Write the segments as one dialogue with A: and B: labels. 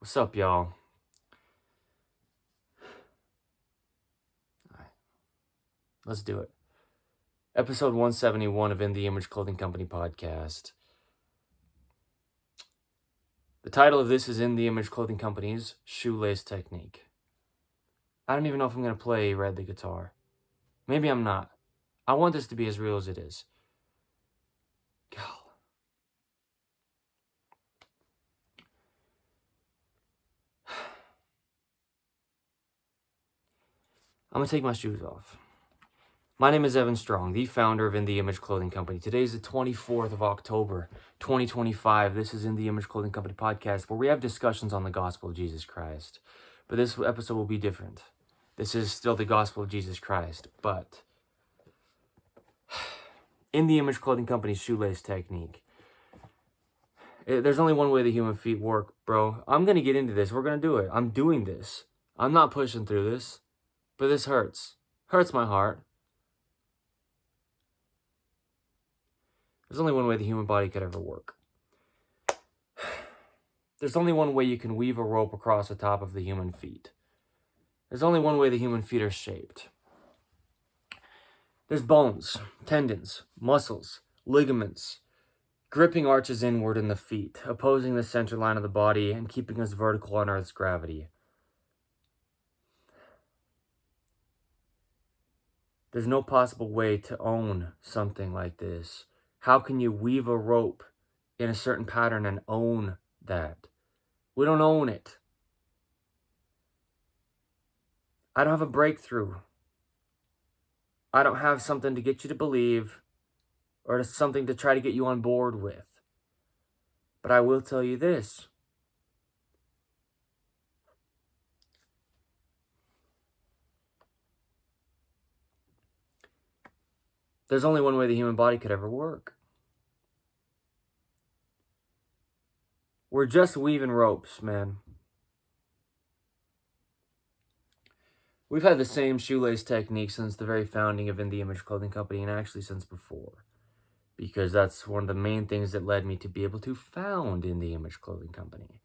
A: What's up, y'all? All right, let's do it. Episode 171 of In the Image Clothing Company podcast. The title of this is In the Image Clothing Company's Shoelace Technique. I don't even know if I'm going to play Red the guitar. Maybe I'm not. I want this to be as real as it is. God. I'm going to take my shoes off. My name is Evan Strong, the founder of In the Image Clothing Company. Today is the 24th of October, 2025. This is In the Image Clothing Company podcast, where we have discussions on the gospel of Jesus Christ. But this episode will be different. This is still the gospel of Jesus Christ, but In the Image Clothing Company's shoelace technique. There's only one way the human feet work, bro. I'm going to get into this. We're going to do it. I'm doing this. I'm not pushing through this, but this hurts. Hurts my heart. There's only one way the human body could ever work. There's only one way you can weave a rope across the top of the human feet. There's only one way the human feet are shaped. There's bones, tendons, muscles, ligaments, gripping arches inward in the feet, opposing the center line of the body and keeping us vertical on Earth's gravity. There's no possible way to own something like this. How can you weave a rope in a certain pattern and own that? We don't own it. I don't have a breakthrough. I don't have something to get you to believe or something to try to get you on board with. But I will tell you this. There's only one way the human body could ever work. We're just weaving ropes, man. We've had the same shoelace technique since the very founding of In the Image Clothing Company, and actually since before. Because that's one of the main things that led me to be able to found In the Image Clothing Company.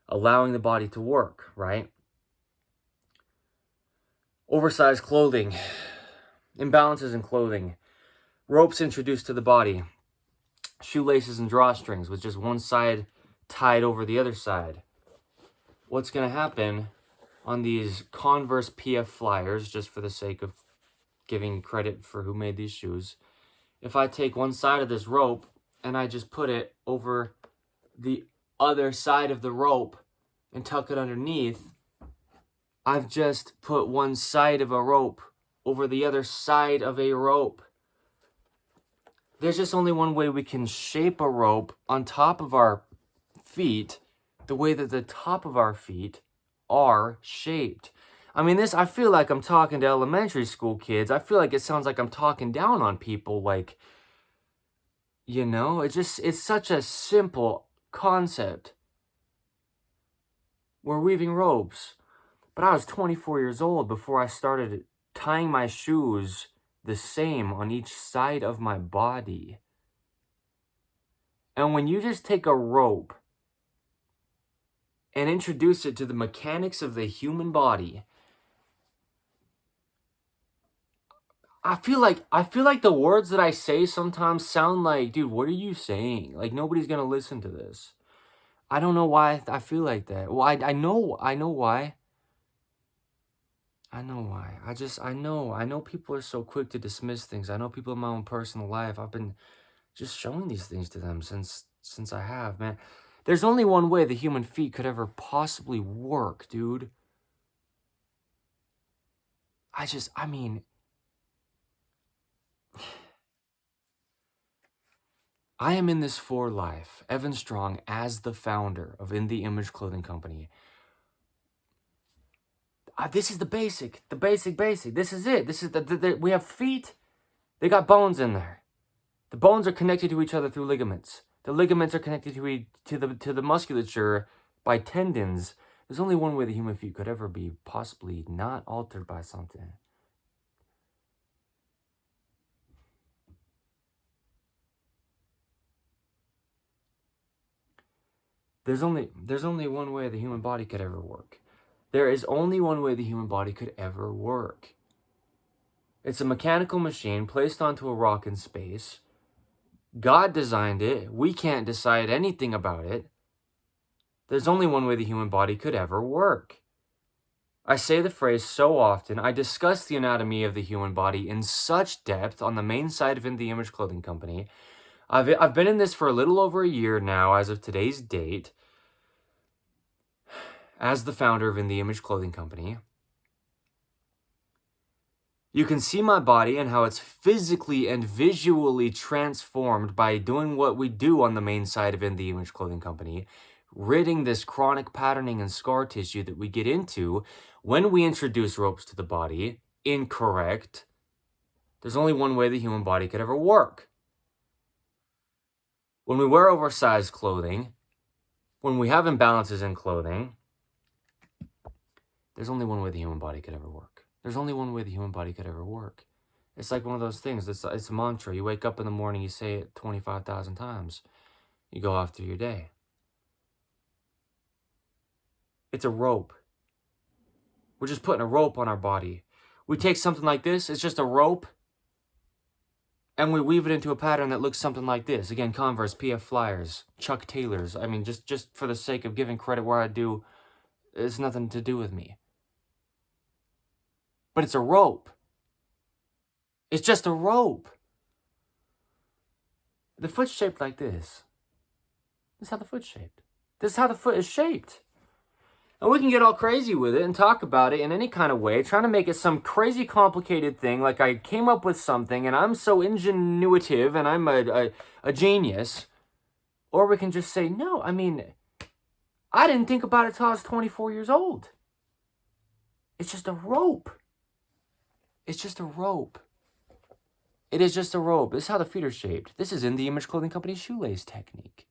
A: Allowing the body to work, right? Oversized clothing, imbalances in clothing, ropes introduced to the body, shoelaces and drawstrings with just one side tied over the other side. What's going to happen on these Converse PF Flyers, just for the sake of giving credit for who made these shoes, if I take one side of this rope and I just put it over the other side of the rope and tuck it underneath, I've just put one side of a rope over the other side of a rope. There's just only one way we can shape a rope on top of our feet, the way that the top of our feet are shaped. I mean, I feel like I'm talking to elementary school kids. I feel like it sounds like I'm talking down on people, like, it's such a simple concept. We're weaving ropes. But I was 24 years old before I started tying my shoes the same on each side of my body. And when you just take a rope and introduce it to the mechanics of the human body, I feel like the words that I say sometimes sound like, dude, what are you saying? Like, nobody's gonna listen to this. I don't know why I feel like that. Well, I know why. I know why. I know people are so quick to dismiss things. I know people in my own personal life. I've been just showing these things to them since I have, man. There's only one way the human feet could ever possibly work, dude. I mean, I am in this for life, Evan Strong, as the founder of In the Image Clothing Company. This is the basic. This is it. This is we have feet. They got bones in there. The bones are connected to each other through ligaments. The ligaments are connected to the musculature by tendons. There's only one way the human feet could ever be possibly not altered by something. There's only one way the human body could ever work. There is only one way the human body could ever work. It's a mechanical machine placed onto a rock in space. God designed it. We can't decide anything about it. There's only one way the human body could ever work. I say the phrase so often. I discuss the anatomy of the human body in such depth on the main site of In The Image Clothing Company. I've been in this for a little over a year now, as of today's date, as the founder of In The Image Clothing Company. You can see my body and how it's physically and visually transformed by doing what we do on the main side of In The Image Clothing Company, ridding this chronic patterning and scar tissue that we get into when we introduce ropes to the body incorrect. There's only one way the human body could ever work. When we wear oversized clothing, when we have imbalances in clothing, there's only one way the human body could ever work. There's only one way the human body could ever work. It's like one of those things. It's a mantra. You wake up in the morning, you say it 25,000 times. You go off through your day. It's a rope. We're just putting a rope on our body. We take something like this, it's just a rope, and we weave it into a pattern that looks something like this. Again, Converse, PF Flyers, Chuck Taylors. I mean, just for the sake of giving credit where I do, it's nothing to do with me. But it's a rope. It's just a rope. The foot's shaped like this. This is how the foot's shaped. This is how the foot is shaped. And we can get all crazy with it and talk about it in any kind of way, trying to make it some crazy complicated thing, like I came up with something and I'm so ingenuitive and I'm a genius. Or we can just say, no, I mean, I didn't think about it till I was 24 years old. It's just a rope. It's just a rope. It is just a rope. This is how the feet are shaped. This is In The Image Clothing Company's shoelace technique.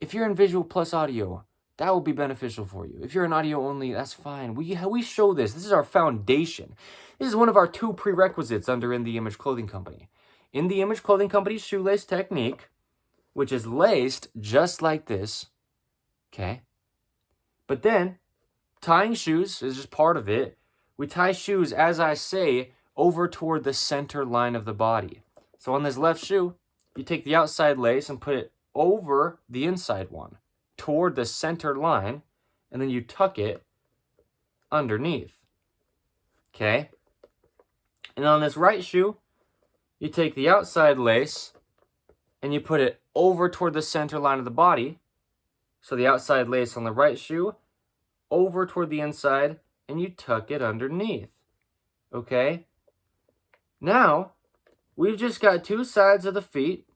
A: If you're in visual plus audio, that will be beneficial for you. If you're in audio only, that's fine. We show this. This is our foundation. This is one of our 2 prerequisites under In The Image Clothing Company. In The Image Clothing Company's shoelace technique, which is laced just like this, okay? But then, tying shoes is just part of it. We tie shoes, as I say, over toward the center line of the body. So on this left shoe, you take the outside lace and put it over the inside one, toward the center line, and then you tuck it underneath. Okay? And on this right shoe, you take the outside lace and you put it over toward the center line of the body. So the outside lace on the right shoe, over toward the inside, and you tuck it underneath. Okay? Now, we've just got 2 sides of the feet,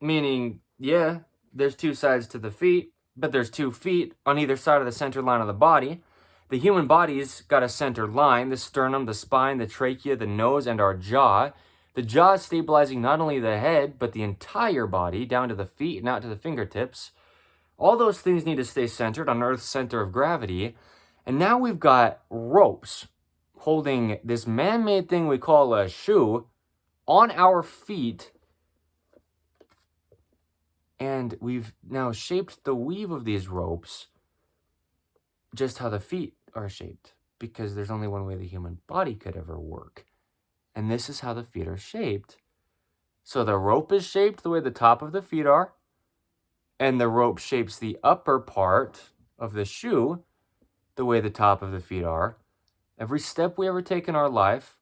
A: meaning, yeah, there's 2 sides to the feet, but there's 2 feet on either side of the center line of the body. The human body's got a center line, the sternum, the spine, the trachea, the nose, and our jaw. The jaw is stabilizing not only the head, but the entire body, down to the feet and out to the fingertips. All those things need to stay centered on Earth's center of gravity. And now we've got ropes holding this man-made thing we call a shoe on our feet. And we've now shaped the weave of these ropes just how the feet are shaped, because there's only one way the human body could ever work. And this is how the feet are shaped. So the rope is shaped the way the top of the feet are, and the rope shapes the upper part of the shoe the way the top of the feet are. Every step we ever take in our life,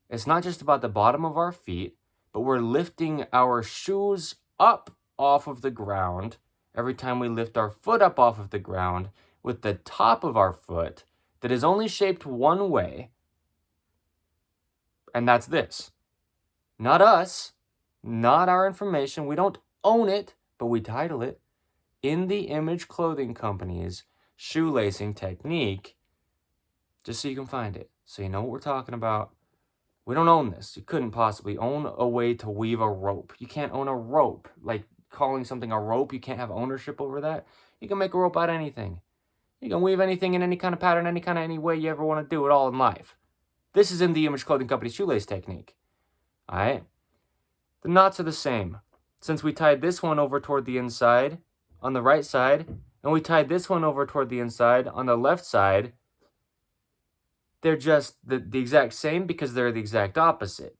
A: it's not just about the bottom of our feet, but we're lifting our shoes up off of the ground every time we lift our foot up off of the ground with the top of our foot that is only shaped one way. And that's this. Not us, not our information. We don't own it, but we title it In The Image Clothing Company's shoelacing technique, just so you can find it, so you know what we're talking about. We don't own this. You couldn't possibly own a way to weave a rope. You can't own a rope. Like calling something a rope, you can't have ownership over that. You can make a rope out of anything. You can weave anything in any kind of pattern, any way you ever want to do it all in life. This is In The Image Clothing Company's shoelace technique. All right? The knots are the same. Since we tied this one over toward the inside on the right side, and we tied this one over toward the inside on the left side, they're just the exact same because they're the exact opposite.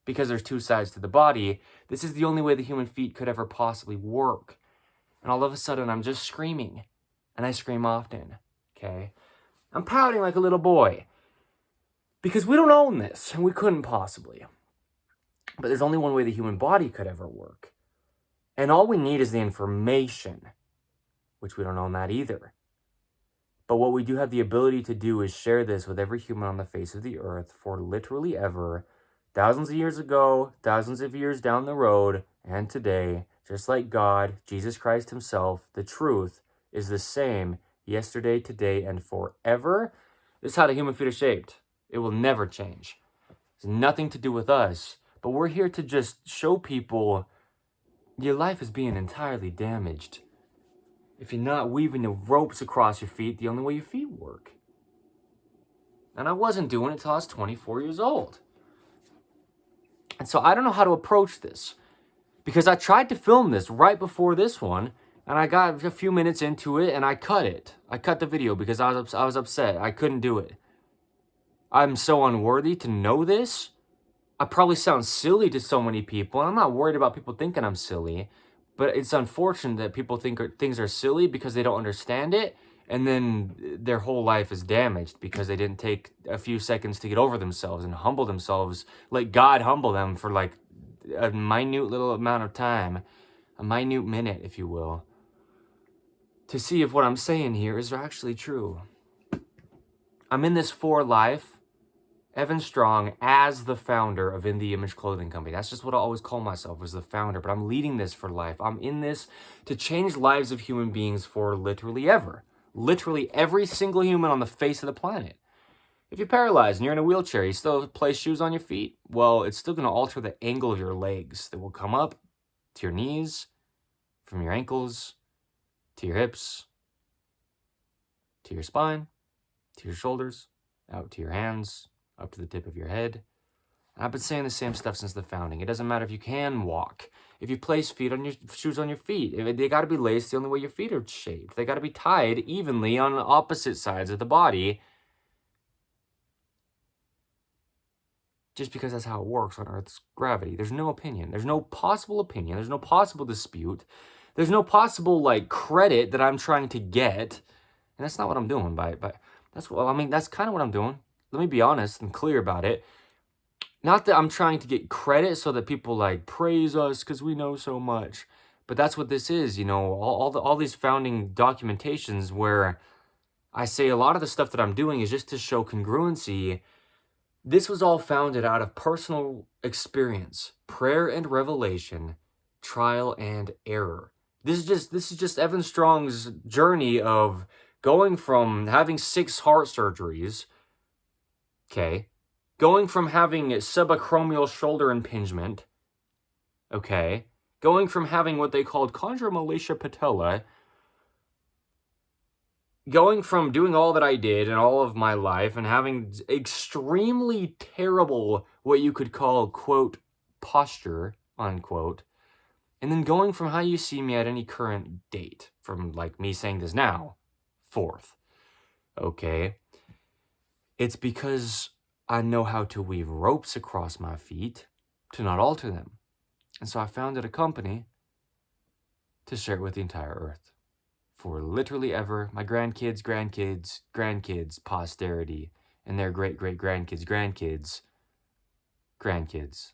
A: Because there's two sides to the body, this is the only way the human feet could ever possibly work. And all of a sudden, I'm just screaming. And I scream often, okay? I'm pouting like a little boy. Because we don't own this, and we couldn't possibly. But there's only one way the human body could ever work. And all we need is the information, which we don't own that either. But what we do have the ability to do is share this with every human on the face of the earth for literally ever, thousands of years ago, thousands of years down the road, and today, just like God, Jesus Christ himself, the truth is the same yesterday, today, and forever. This is how the human feet are shaped. It will never change. It's nothing to do with us. But we're here to just show people your life is being entirely damaged. If you're not weaving the ropes across your feet, the only way your feet work. And I wasn't doing it till I was 24 years old. And so I don't know how to approach this. Because I tried to film this right before this one, and I got a few minutes into it, and I cut it. I cut the video because I was upset. I couldn't do it. I'm so unworthy to know this. I probably sound silly to so many people, and I'm not worried about people thinking I'm silly, but it's unfortunate that people think things are silly because they don't understand it, and then their whole life is damaged because they didn't take a few seconds to get over themselves and humble themselves, let God humble them for like a minute little amount of time, a minute minute, if you will, to see if what I'm saying here is actually true. I'm in this for life, Evan Strong, as the founder of In The Image Clothing Company. That's just what I always call myself, as the founder, but I'm leading this for life. I'm in this to change lives of human beings for literally ever. Literally every single human on the face of the planet. If you're paralyzed and you're in a wheelchair, you still place shoes on your feet? Well, it's still going to alter the angle of your legs. That will come up to your knees, from your ankles, to your hips, to your spine, to your shoulders, out to your hands, up to the tip of your head. I've been saying the same stuff since the founding. It doesn't matter if you can walk. If you place shoes on your feet, they got to be laced the only way your feet are shaped. They got to be tied evenly on opposite sides of the body. Just because that's how it works on Earth's gravity. There's no opinion. There's no possible opinion. There's no possible dispute. There's no possible credit that I'm trying to get. And that's not what I'm doing that's kind of what I'm doing. Let me be honest and clear about it. Not that I'm trying to get credit so that people praise us because we know so much. But that's what this is, all these founding documentations where I say a lot of the stuff that I'm doing is just to show congruency. This was all founded out of personal experience, prayer and revelation, trial and error. This is just Evan Strong's journey of going from having 6 heart surgeries, okay, going from having subacromial shoulder impingement, okay, going from having what they called chondromalacia patella, going from doing all that I did in all of my life and having extremely terrible, what you could call, quote, posture, unquote, and then going from how you see me at any current date, from me saying this now, forth, okay, it's because I know how to weave ropes across my feet to not alter them. And so I founded a company to share it with the entire earth. For literally ever, my grandkids, posterity, and their great-great-grandkids, grandkids,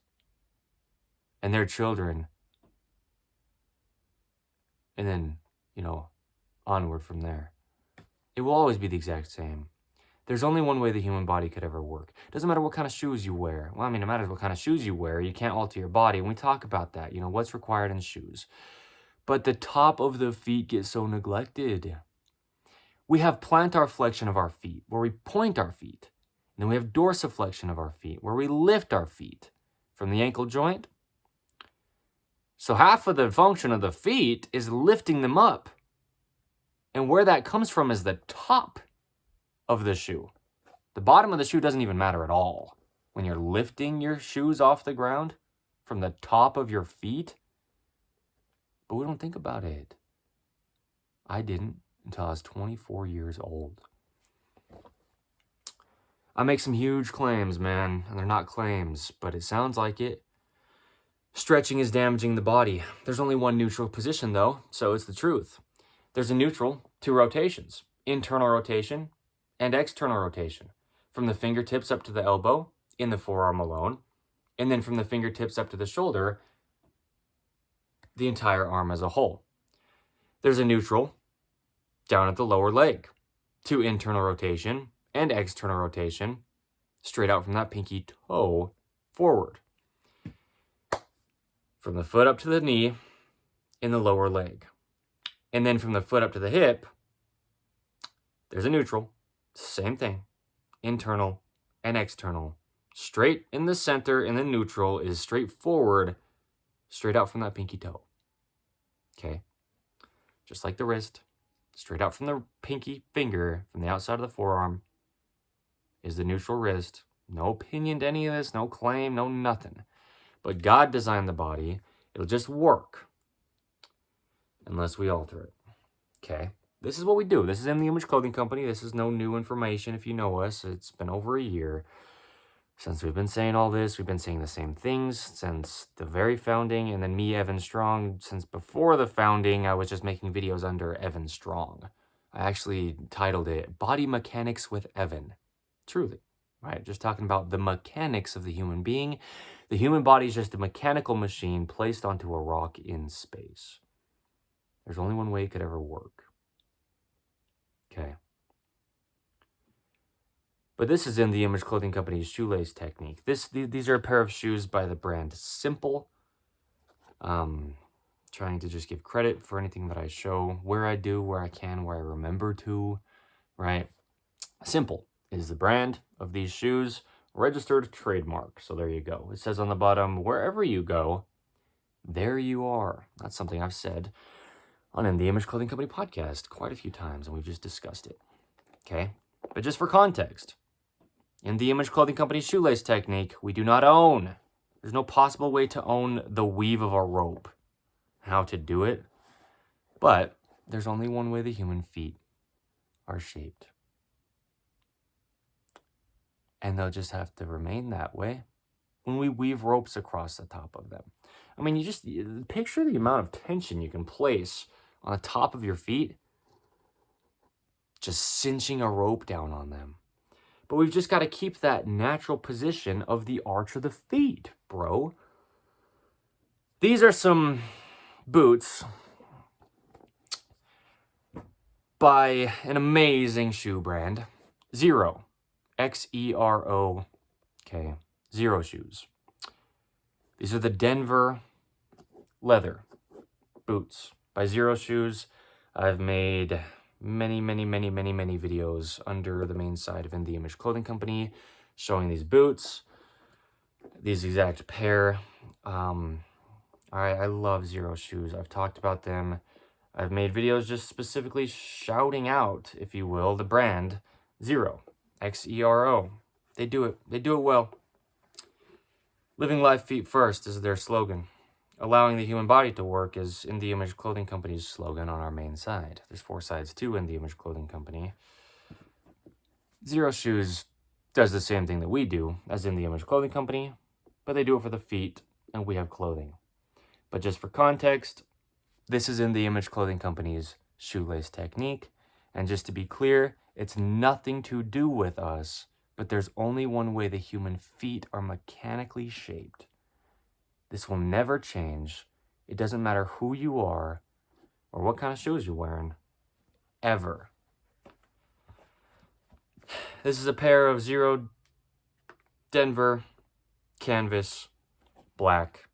A: and their children. And then, onward from there. It will always be the exact same. There's only one way the human body could ever work. It doesn't matter what kind of shoes you wear. Well, no matter what kind of shoes you wear, you can't alter your body. And we talk about that, what's required in shoes. But the top of the feet gets so neglected. We have plantar flexion of our feet, where we point our feet. And then we have dorsiflexion of our feet, where we lift our feet from the ankle joint. So half of the function of the feet is lifting them up. And where that comes from is the top of the shoe. The bottom of the shoe doesn't even matter at all. When you're lifting your shoes off the ground from the top of your feet, but we don't think about it. I didn't until I was 24 years old. I make some huge claims, man, and they're not claims, but it sounds like it. Stretching is damaging the body. There's only one neutral position, though, so it's the truth. There's a neutral, 2 rotations, internal rotation and external rotation, from the fingertips up to the elbow, in the forearm alone, and then from the fingertips up to the shoulder, the entire arm as a whole. There's a neutral, down at the lower leg, 2 internal rotation and external rotation, straight out from that pinky toe forward. From the foot up to the knee in the lower leg. And then from the foot up to the hip, there's a neutral, same thing, internal and external. Straight in the center in the neutral is straight forward, straight out from that pinky toe. Okay? Just like the wrist, straight out from the pinky finger, from the outside of the forearm, is the neutral wrist. No opinion to any of this, no claim, no nothing. But God designed the body. It'll just work unless we alter it. Okay? This is what we do. This is In the Image Clothing Company. This is no new information if you know us. It's been over a year since we've been saying all this. We've been saying the same things since the very founding. And then me, Evan Strong, since before the founding, I was just making videos under Evan Strong. I actually titled it Body Mechanics with Evan. Truly. Right? Just talking about the mechanics of the human being. The human body is just a mechanical machine placed onto a rock in space. There's only one way it could ever work. Okay. But this is In the Image Clothing Company's shoelace technique. These are a pair of shoes by the brand Simple. Trying to just give credit for anything that I show, where I do, where I can, where I remember to, right? Simple is the brand of these shoes, registered trademark. So there you go. It says on the bottom, wherever you go, there you are. That's something I've said on In the Image Clothing Company podcast quite a few times, and we've just discussed it. Okay? But just for context, in the Image Clothing Company's shoelace technique, we do not own. There's no possible way to own the weave of a rope, how to do it. But there's only one way the human feet are shaped. And they'll just have to remain that way when we weave ropes across the top of them. I mean, you just picture the amount of tension you can place on the top of your feet, just cinching a rope down on them. But we've just got to keep that natural position of the arch of the feet, bro. These are some boots by an amazing shoe brand, Xero. Xero. Okay, Xero shoes. These are the Denver leather boots by Xero shoes. I've made many videos under the main side of In the Image Clothing Company showing these boots, these exact pair. I love Xero shoes. I've talked about them. I've made videos just specifically shouting out, if you will, the brand Xero. Xero. They do it well. Living life feet first is their slogan. Allowing the human body to work is In the Image Clothing Company's slogan on our main side. There's 4 sides to In the Image Clothing Company. Xero Shoes does the same thing that we do as In the Image Clothing Company, but they do it for the feet, and we have clothing. But just for context, this is In the Image Clothing Company's shoelace technique. And just to be clear, it's nothing to do with us, but there's only one way the human feet are mechanically shaped. This will never change. It doesn't matter who you are or what kind of shoes you're wearing, ever. This is a pair of Xero Denver canvas black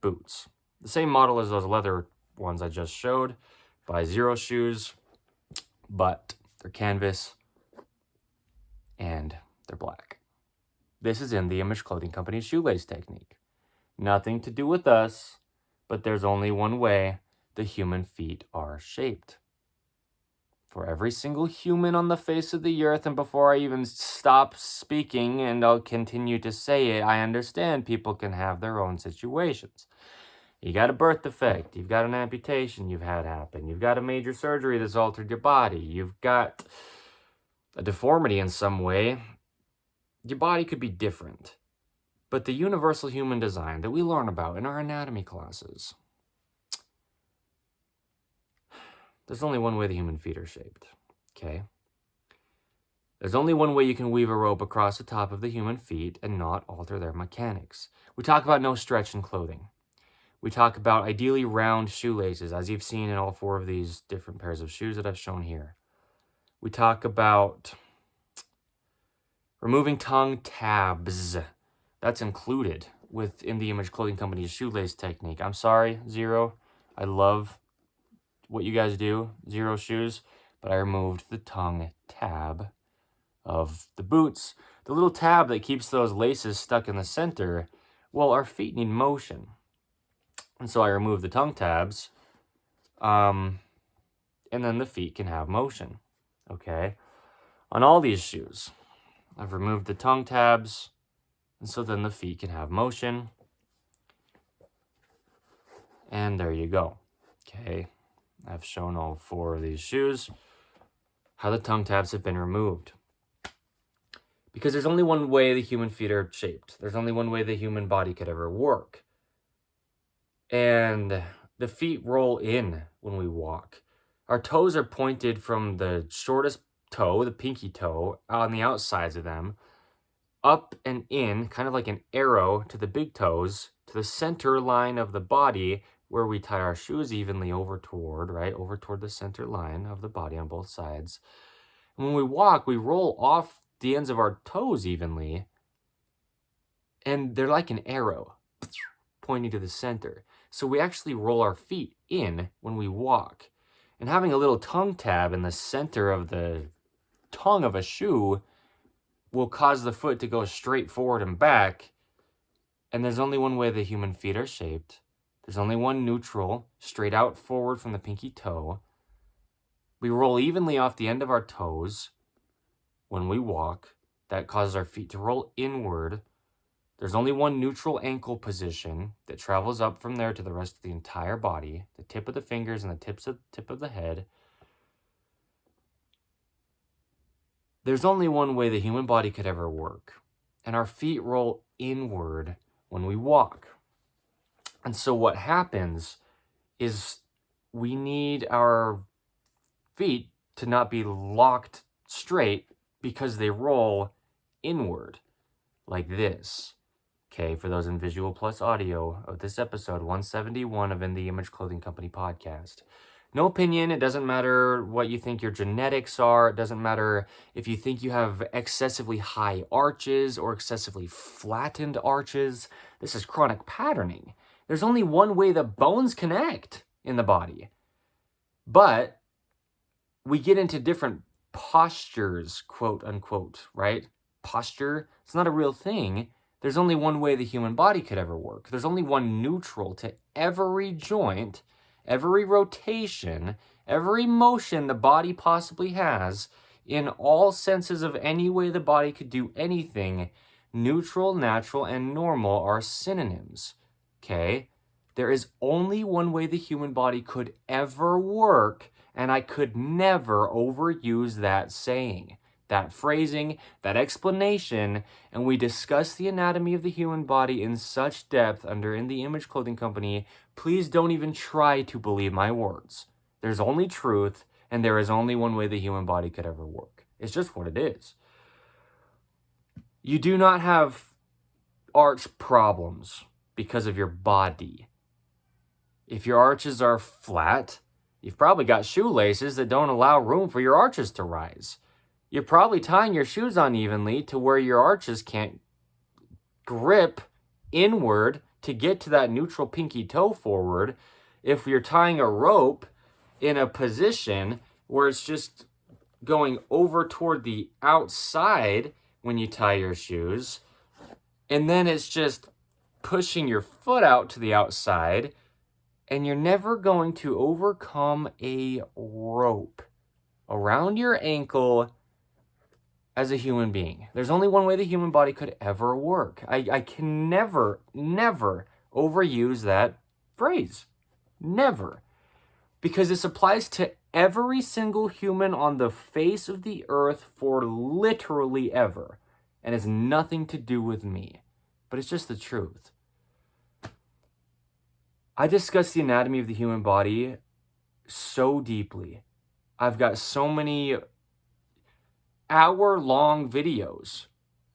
A: boots. The same model as those leather ones I just showed by Xero shoes, but they're canvas and they're black. This is In the Image Clothing Company's shoelace technique. Nothing to do with us, but there's only one way the human feet are shaped. For every single human on the face of the earth, and before I even stop speaking, and I'll continue to say it, I understand people can have their own situations. You got a birth defect. You've got an amputation you've had happen. You've got a major surgery that's altered your body. You've got a deformity in some way. Your body could be different. But the universal human design that we learn about in our anatomy classes, there's only one way the human feet are shaped, okay? There's only one way you can weave a rope across the top of the human feet and not alter their mechanics. We talk about no stretch in clothing. We talk about ideally round shoelaces, as you've seen in all 4 of these different pairs of shoes that I've shown here. We talk about removing tongue tabs. That's included within the Image Clothing Company's shoelace technique. I'm sorry, Zero. I love what you guys do, Zero Shoes, but I removed the tongue tab of the boots. The little tab that keeps those laces stuck in the center. Well, our feet need motion. And so I removed the tongue tabs, and then the feet can have motion, okay? On all these shoes, I've removed the tongue tabs, and so then the feet can have motion. And there you go, okay? I've shown all 4 of these shoes how the tongue tabs have been removed. Because there's only one way the human feet are shaped. There's only one way the human body could ever work. And the feet roll in when we walk. Our toes are pointed from the shortest toe, the pinky toe, on the outsides of them, up and in, kind of like an arrow to the big toes, to the center line of the body, where we tie our shoes evenly over toward the center line of the body on both sides. And when we walk, we roll off the ends of our toes evenly, and they're like an arrow pointing to the center. So we actually roll our feet in when we walk. And having a little tongue tab in the center of the tongue of a shoe will cause the foot to go straight forward and back. And there's only one way the human feet are shaped. There's only one neutral, straight out forward from the pinky toe. We roll evenly off the end of our toes when we walk. That causes our feet to roll inward. There's only one neutral ankle position that travels up from there to the rest of the entire body, the tip of the fingers and the tip of the head. There's only one way the human body could ever work, and our feet roll inward when we walk. And so what happens is we need our feet to not be locked straight because they roll inward like this. Okay, for those in visual plus audio of this episode 171 of In the Image Clothing Company podcast. No opinion. It doesn't matter what you think your genetics are. It doesn't matter if you think you have excessively high arches or excessively flattened arches. This is chronic patterning. There's only one way the bones connect in the body. But we get into different postures, quote unquote, right? Posture, it's not a real thing. There's only one way the human body could ever work. There's only one neutral to every joint, every rotation, every motion the body possibly has, in all senses of any way the body could do anything. Neutral, natural, and normal are synonyms, okay? There is only one way the human body could ever work, and I could never overuse that saying, that phrasing, that explanation, and we discuss the anatomy of the human body in such depth under In the Image Clothing Company. Please don't even try to believe my words. There's only truth, and there is only one way the human body could ever work. It's just what it is. You do not have arch problems because of your body. If your arches are flat, you've probably got shoelaces that don't allow room for your arches to rise. You're probably tying your shoes unevenly to where your arches can't grip inward to get to that neutral pinky toe forward. If you're tying a rope in a position where it's just going over toward the outside when you tie your shoes, and then it's just pushing your foot out to the outside, and you're never going to overcome a rope around your ankle as a human being. There's only one way the human body could ever work. I can never overuse that phrase. Never. Because this applies to every single human on the face of the earth for literally ever. And has nothing to do with me. But it's just the truth. I discuss the anatomy of the human body so deeply. I've got so many hour-long videos.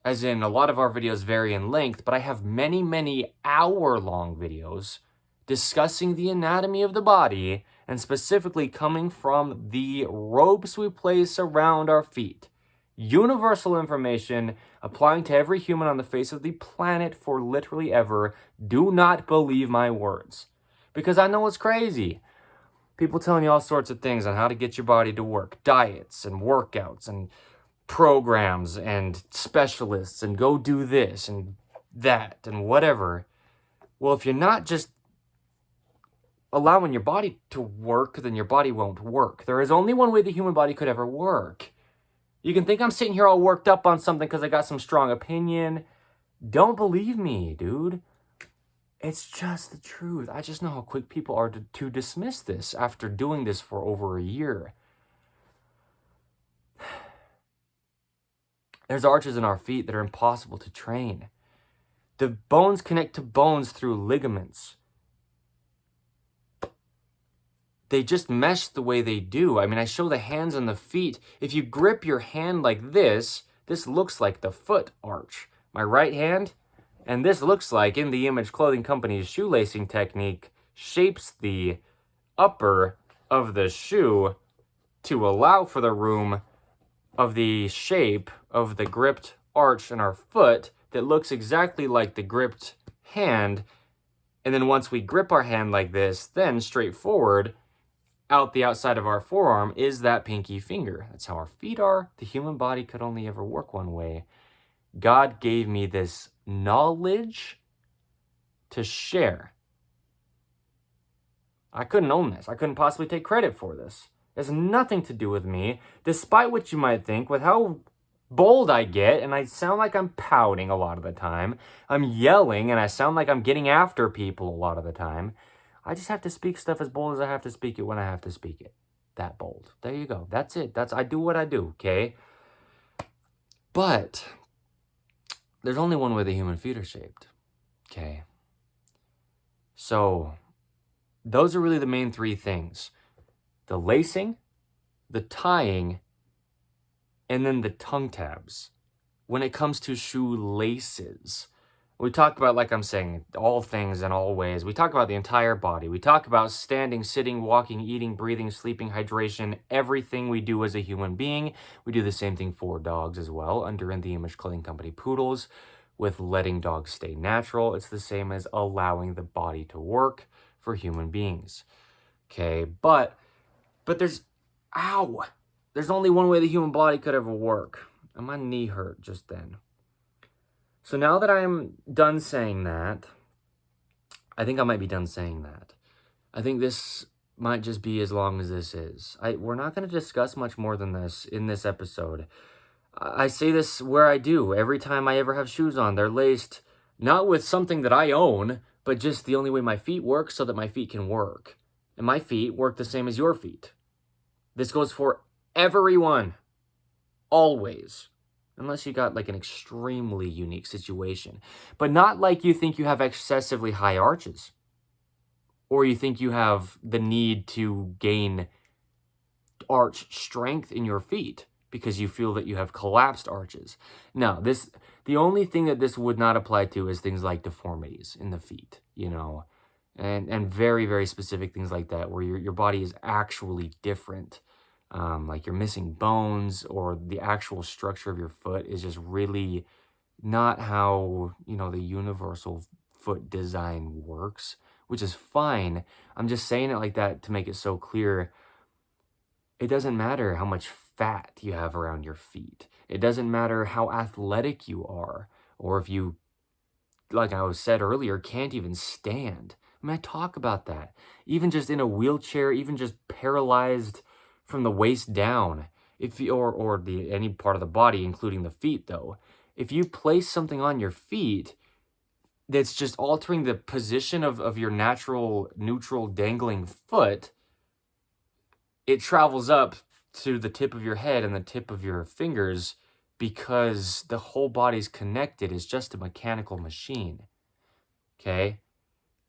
A: As in, a lot of our videos vary in length, but I have many, many hour-long videos discussing the anatomy of the body, and specifically coming from the ropes we place around our feet. Universal information applying to every human on the face of the planet for literally ever. Do not believe my words. Because I know it's crazy. People telling you all sorts of things on how to get your body to work. Diets and workouts and programs and specialists and go do this and that and whatever. Well, if you're not just allowing your body to work, then your body won't work. There is only one way the human body could ever work. You can think I'm sitting here all worked up on something because I got some strong opinion. Don't believe me, dude. It's just the truth. I just know how quick people are to dismiss this after doing this for over a year. There's arches in our feet that are impossible to train. The bones connect to bones through ligaments. They just mesh the way they do. I mean, I show the hands and the feet. If you grip your hand like this looks like the foot arch. My right hand, and this looks like, in the Image Clothing Company's shoelacing technique, shapes the upper of the shoe to allow for the room of the shape of the gripped arch in our foot that looks exactly like the gripped hand. And then once we grip our hand like this, then straight forward, out the outside of our forearm is that pinky finger. That's how our feet are. The human body could only ever work one way. God gave me this knowledge to share. I couldn't own this. I couldn't possibly take credit for this. It has nothing to do with me, despite what you might think, with how bold I get, and I sound like I'm pouting a lot of the time. I'm yelling, and I sound like I'm getting after people a lot of the time. I just have to speak stuff as bold as I have to speak it when I have to speak it. That bold. There you go. That's it. I do what I do, okay? But there's only one way the human feet are shaped, okay? So those are really the main three things. The lacing, the tying, and then the tongue tabs. When it comes to shoelaces, we talk about, like I'm saying, all things and all ways. We talk about the entire body. We talk about standing, sitting, walking, eating, breathing, sleeping, hydration, everything we do as a human being. We do the same thing for dogs as well, under In The Image Clothing Company Poodles, with letting dogs stay natural. It's the same as allowing the body to work for human beings. Okay, but there's only one way the human body could ever work. And my knee hurt just then. So now that I'm done saying that, I think I might be done saying that. I think this might just be as long as this is. We're not going to discuss much more than this in this episode. I say this where I do. Every time I ever have shoes on, they're laced not with something that I own, but just the only way my feet work so that my feet can work. And my feet work the same as your feet. This goes for everyone. Always. Unless you got like an extremely unique situation. But not like you think you have excessively high arches. Or you think you have the need to gain arch strength in your feet because you feel that you have collapsed arches. No, the only thing that this would not apply to is things like deformities in the feet, and very, very specific things like that where your body is actually different. Like you're missing bones, or the actual structure of your foot is just really not how, the universal foot design works, which is fine. I'm just saying it like that to make it so clear. It doesn't matter how much fat you have around your feet. It doesn't matter how athletic you are, or if you, like I said earlier, can't even stand. I mean, I talk about that. Even just in a wheelchair, even just paralyzed from the waist down, or any part of the body, including the feet, though. If you place something on your feet, that's just altering the position of your natural neutral dangling foot, it travels up to the tip of your head and the tip of your fingers because the whole body's connected. It's just a mechanical machine, okay?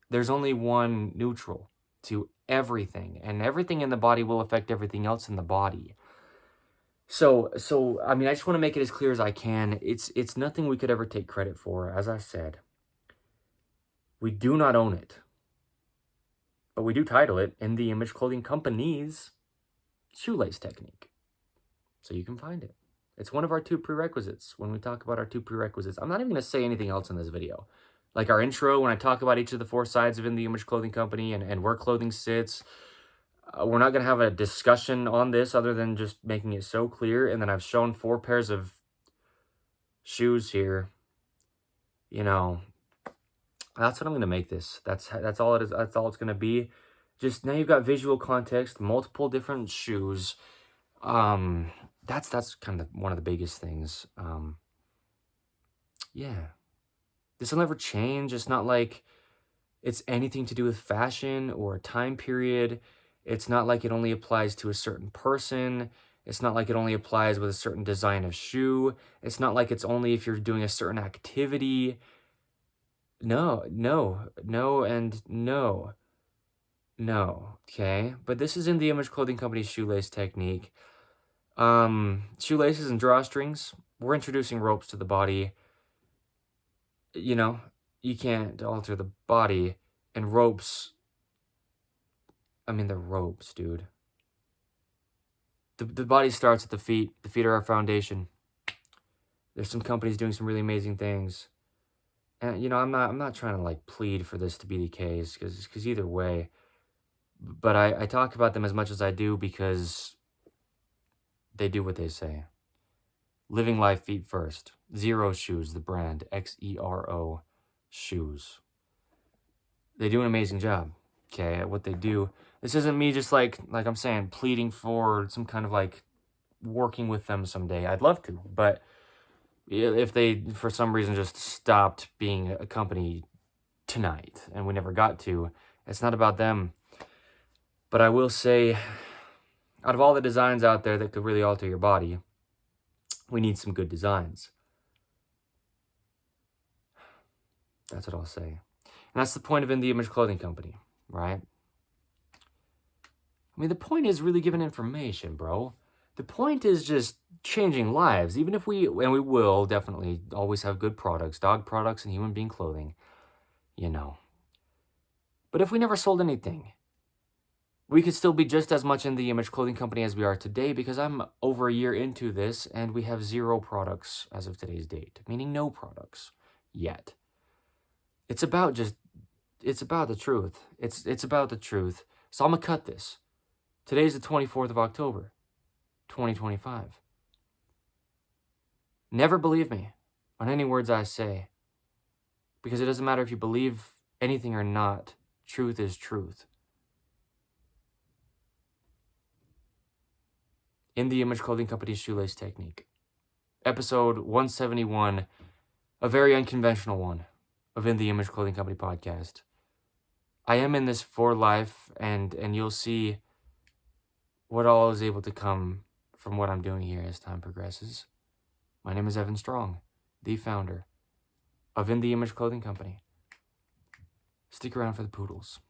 A: There's only one neutral to everything, and everything in the body will affect everything else in the body. So I mean, I just want to make it as clear as I can. It's nothing we could ever take credit for. As I said, we do not own it, but we do title it In the Image Clothing Company's Shoelace Technique. So you can find it. It's one of our 2 prerequisites when we talk about our 2 prerequisites. I'm not even going to say anything else in this video. Like our intro, when I talk about each of the 4 sides of In the Image Clothing Company and where clothing sits, we're not going to have a discussion on this other than just making it so clear. And then I've shown 4 pairs of shoes here. You know, that's what I'm going to make this. That's all it is. That's all it's going to be. Just now you've got visual context, multiple different shoes. That's kind of one of the biggest things. Yeah. This will never change. It's not like it's anything to do with fashion or a time period. It's not like it only applies to a certain person. It's not like it only applies with a certain design of shoe. It's not like it's only if you're doing a certain activity. No, and no. No, okay? But this is In the Image Clothing Company's Shoelace Technique. Shoelaces and drawstrings. We're introducing ropes to the body. You know, you can't alter the body. And ropes, I mean, they're ropes, dude. The body starts at the feet. The feet are our foundation. There's some companies doing some really amazing things. And, you know, I'm not trying to, like, plead for this to be the case, because either way. But I talk about them as much as I do because they do what they say. Living life feet first. Xero Shoes, the brand. Xero Shoes. They do an amazing job, okay, at what they do. This isn't me just like I'm saying, pleading for some kind of like working with them someday. I'd love to, but if they, for some reason, just stopped being a company tonight and we never got to, it's not about them. But I will say, out of all the designs out there that could really alter your body, we need some good designs. That's what I'll say. And that's the point of In the Image Clothing Company, right? I mean, the point is really giving information, bro. The point is just changing lives, even if we will definitely always have good products, dog products and human being clothing, you know. But if we never sold anything, we could still be just as much In the Image Clothing Company as we are today, because I'm over a year into this and we have 0 products as of today's date, meaning no products yet. It's about the truth. It's about the truth. So I'm going to cut this. Today's the 24th of October, 2025. Never believe me on any words I say, because it doesn't matter if you believe anything or not. Truth is truth. In the Image Clothing Company's Shoelace Technique. Episode 171, a very unconventional one of In the Image Clothing Company podcast. I am in this for life, and you'll see what all is able to come from what I'm doing here as time progresses. My name is Evan Strong, the founder of In the Image Clothing Company. Stick around for the poodles.